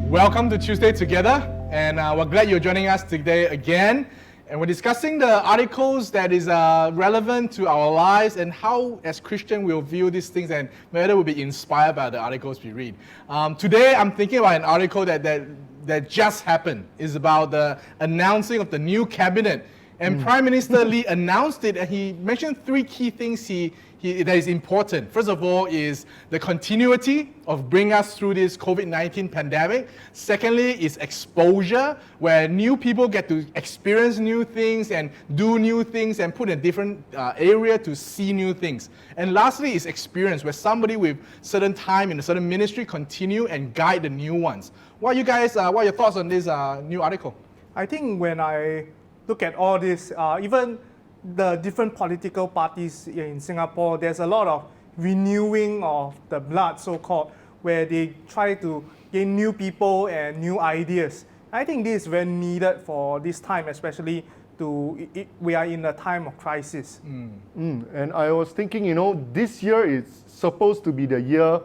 Welcome to Tuesday Together, and we're glad you're joining us today again. And we're discussing the articles that is relevant to our lives and how, as Christians, we'll view these things and whether we'll be inspired by the articles we read. Today, I'm thinking about an article that just happened. It's about the announcing of the new cabinet. And Prime Minister Lee announced it, and he mentioned three key things that is important. First of all is the continuity of bringing us through this COVID-19 pandemic. Secondly is exposure, where new people get to experience new things and do new things and put in a different area to see new things. And lastly is experience, where somebody with certain time in a certain ministry continue and guide the new ones. What are your thoughts on this new article? I think when I look at all this, even the different political parties in Singapore, there's a lot of renewing of the blood, so-called, where they try to gain new people and new ideas. I think this is very needed for this time, especially we are in a time of crisis. And I was thinking, this year is supposed to be the year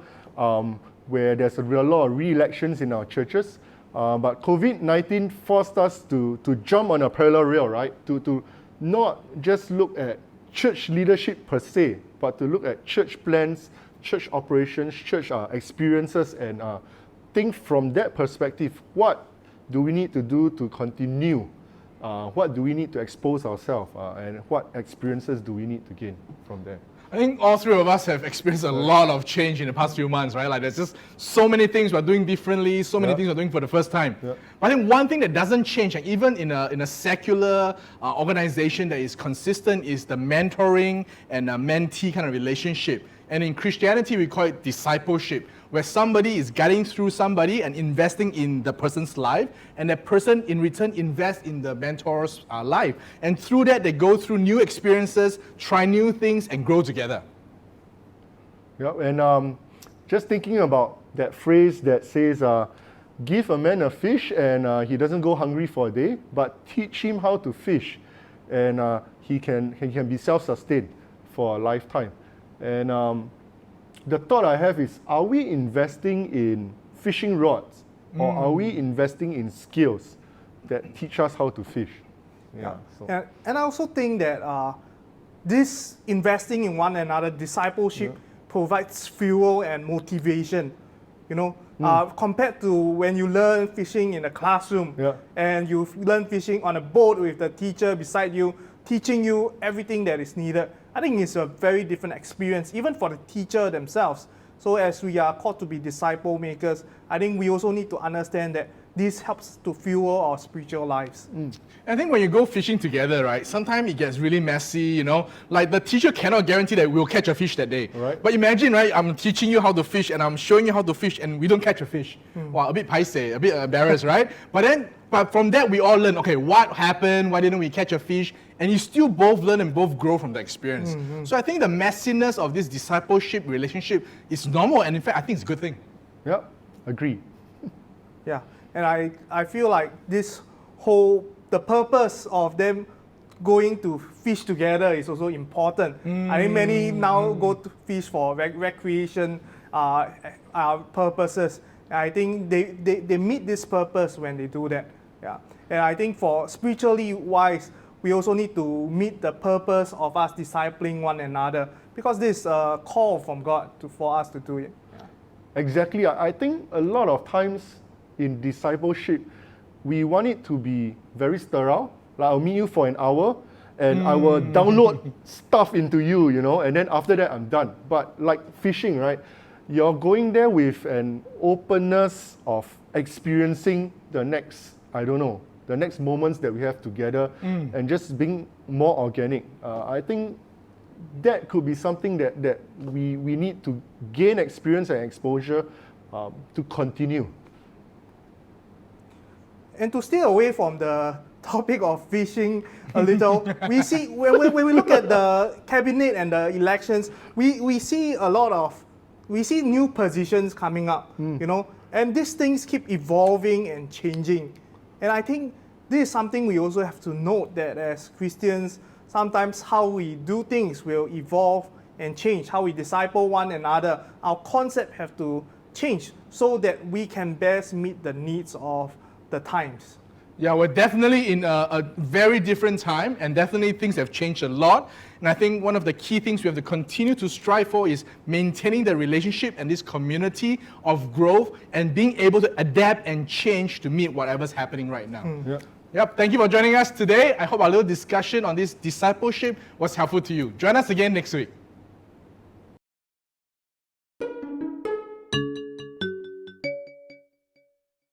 where there's a lot of re-elections in our churches. But COVID-19 forced us to jump on a parallel rail, right? To not just look at church leadership per se, but to look at church plans, church operations, church experiences, and think from that perspective, what do we need to do to continue? What do we need to expose ourselves? And what experiences do we need to gain from there? I think all three of us have experienced a lot of change in the past few months, right? Like there's just so many things we're doing differently, so many things we're doing for the first time. But I think one thing that doesn't change, like even in a secular organization that is consistent, is the mentoring and mentee kind of relationship. And in Christianity, we call it discipleship, where somebody is guiding through somebody and investing in the person's life, and that person in return invests in the mentor's life. And through that, they go through new experiences, try new things, and grow together. Yeah, and just thinking about that phrase that says, give a man a fish and he doesn't go hungry for a day, but teach him how to fish, and he can be self-sustained for a lifetime. And the thought I have is, are we investing in fishing rods, or are we investing in skills that teach us how to fish? And I also think that this investing in one another, discipleship, provides fuel and motivation. Compared to when you learn fishing in a classroom and you learn fishing on a boat with the teacher beside you, teaching you everything that is needed. I think it's a very different experience, even for the teacher themselves. So as we are called to be disciple makers, I think we also need to understand that this helps to fuel our spiritual lives. I think when you go fishing together, right, sometimes it gets really messy, like the teacher cannot guarantee that we'll catch a fish that day. Right. But imagine, right, I'm teaching you how to fish and I'm showing you how to fish and we don't catch a fish. Wow, a bit paiseh, a bit embarrassed, right? But from that, we all learn, okay, what happened? Why didn't we catch a fish? And you still both learn and both grow from the experience. So I think the messiness of this discipleship relationship is normal, and in fact, I think it's a good thing. Yeah, agree. Yeah, and I feel like the purpose of them going to fish together is also important. I think many now go to fish for recreation purposes. I think they meet this purpose when they do that. Yeah, and I think for spiritually wise, we also need to meet the purpose of us discipling one another, because this is a call from God for us to do it. Exactly. I think a lot of times in discipleship, we want it to be very sterile. Like, I'll meet you for an hour and I will download stuff into you, and then after that I'm done. But like fishing, right? You're going there with an openness of experiencing the next moments that we have together, and just being more organic. I think that could be something that we need to gain experience and exposure to continue. And to stay away from the topic of fishing a little, we see when we look at the cabinet and the elections, we see new positions coming up, and these things keep evolving and changing. And I think this is something we also have to note, that as Christians, sometimes how we do things will evolve and change. How we disciple one another, our concept have to change so that we can best meet the needs of the times. Yeah, we're definitely in a very different time, and definitely things have changed a lot. And I think one of the key things we have to continue to strive for is maintaining the relationship and this community of growth and being able to adapt and change to meet whatever's happening right now. Yeah. Yep, thank you for joining us today. I hope our little discussion on this discipleship was helpful to you. Join us again next week.